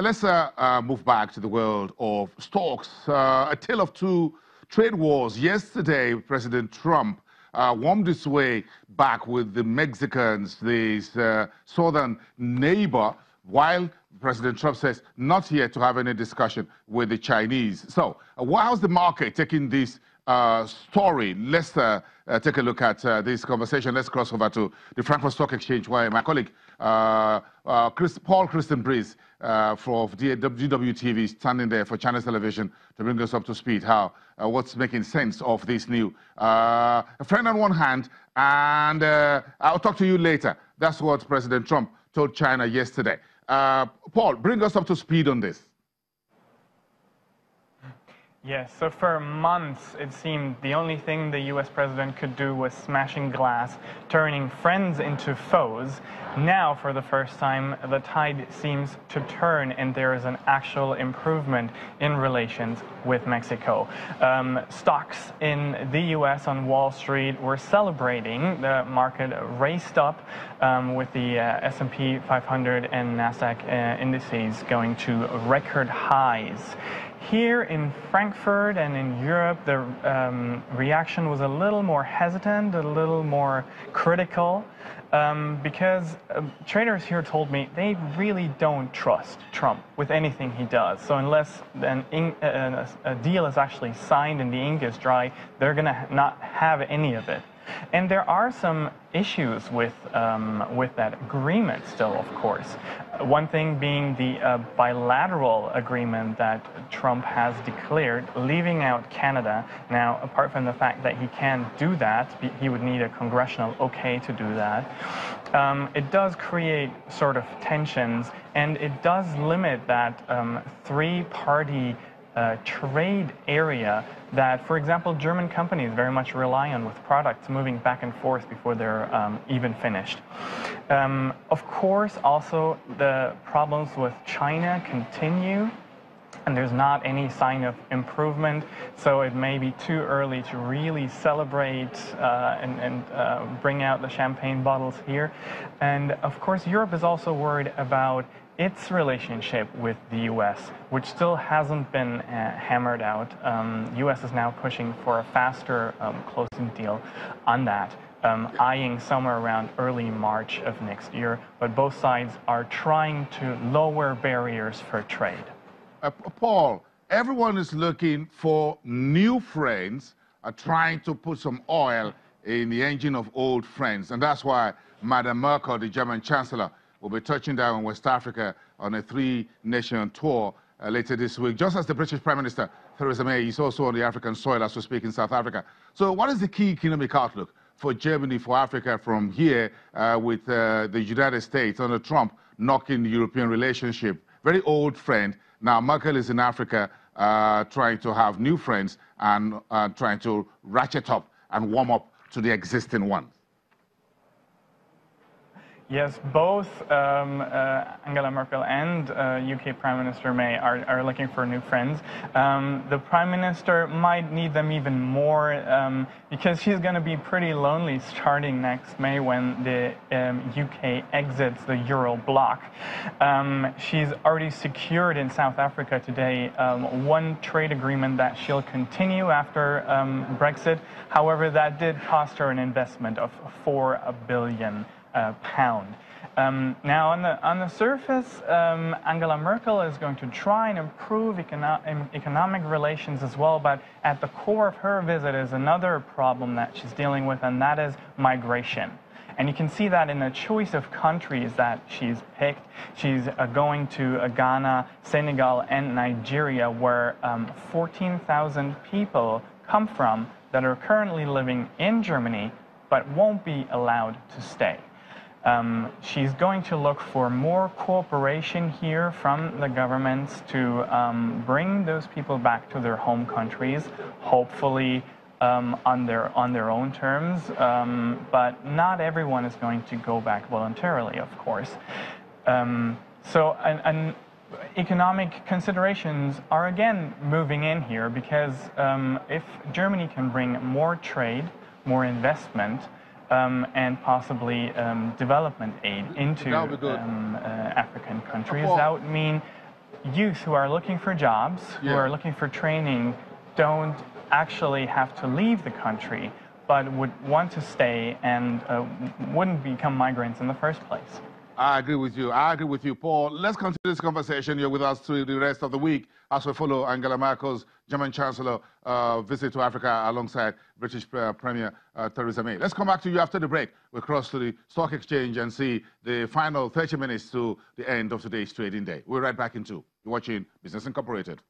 Let's move back to the world of stocks. A tale of two trade wars. Yesterday, President Trump warmed his way back with the Mexicans, his southern neighbor, while President Trump says not yet to have any discussion with the Chinese. So, how's the market taking this story? Let's take a look at this conversation. Let's cross over to the Frankfurt Stock Exchange, where my colleague Paul Christian Breeze for DWTV is standing there for Channels Television to bring us up to speed. What's making sense of this new a friend on one hand, and I'll talk to you later. That's what President Trump told China yesterday. Paul, bring us up to speed on this. Yes, so for months it seemed the only thing the US president could do was smashing glass, turning friends into foes. Now, for the first time, the tide seems to turn and there is an actual improvement in relations with Mexico. Stocks in the US on Wall Street were celebrating. The market raced up with the S&P 500 and NASDAQ indices going to record highs. Here in Frankfurt and in Europe, the reaction was a little more hesitant, a little more critical, because traders here told me they really don't trust Trump with anything he does. So unless a deal is actually signed and the ink is dry, they're going to not have any of it. And there are some issues with that agreement still, of course. One thing being the bilateral agreement that Trump has declared, leaving out Canada. Now, apart from the fact that he can do that, he would need a congressional okay to do that. It does create sort of tensions, and it does limit that three-party trade area that, for example, German companies very much rely on, with products moving back and forth before they're even finished. Of course, also the problems with China continue, and there's not any sign of improvement, so it may be too early to really celebrate and bring out the champagne bottles here. And of course, Europe is also worried about its relationship with the U.S., which still hasn't been hammered out. U.S. is now pushing for a faster closing deal on that, eyeing somewhere around early March of next year. But both sides are trying to lower barriers for trade. Paul, everyone is looking for new friends, trying to put some oil in the engine of old friends. And that's why Madam Merkel, the German Chancellor, will be touching down in West Africa on a three-nation tour later this week, just as the British Prime Minister, Theresa May, is also on the African soil as we speak in South Africa. So what is the key economic outlook for Germany, for Africa from here with the United States under Trump knocking the European relationship? Very old friend. Now Merkel is in Africa trying to have new friends and trying to ratchet up and warm up to the existing ones. Yes, both Angela Merkel and UK Prime Minister May are looking for new friends. The Prime Minister might need them even more because she's going to be pretty lonely starting next May when the UK exits the Euro bloc. She's already secured in South Africa today one trade agreement that she'll continue after Brexit. However, that did cost her an investment of £4 billion. Now, on the surface, Angela Merkel is going to try and improve economic relations as well, but at the core of her visit is another problem that she's dealing with, and that is migration. And you can see that in the choice of countries that she's picked. She's going to Ghana, Senegal, and Nigeria, where 14,000 people come from that are currently living in Germany, but won't be allowed to stay. She's going to look for more cooperation here from the governments to bring those people back to their home countries, hopefully on their own terms, but not everyone is going to go back voluntarily, of course. So economic considerations are again moving in here, because if Germany can bring more trade, more investment, and possibly development aid into African countries, that would mean youth who are looking for jobs, who are looking for training, don't actually have to leave the country, but would want to stay and wouldn't become migrants in the first place. I agree with you. I agree with you, Paul. Let's continue this conversation. You're with us through the rest of the week as we follow Angela Merkel's German Chancellor visit to Africa alongside British Premier Theresa May. Let's come back to you after the break. We'll cross to the stock exchange and see the final 30 minutes to the end of today's trading day. We're right back in 2. You're watching Business Incorporated.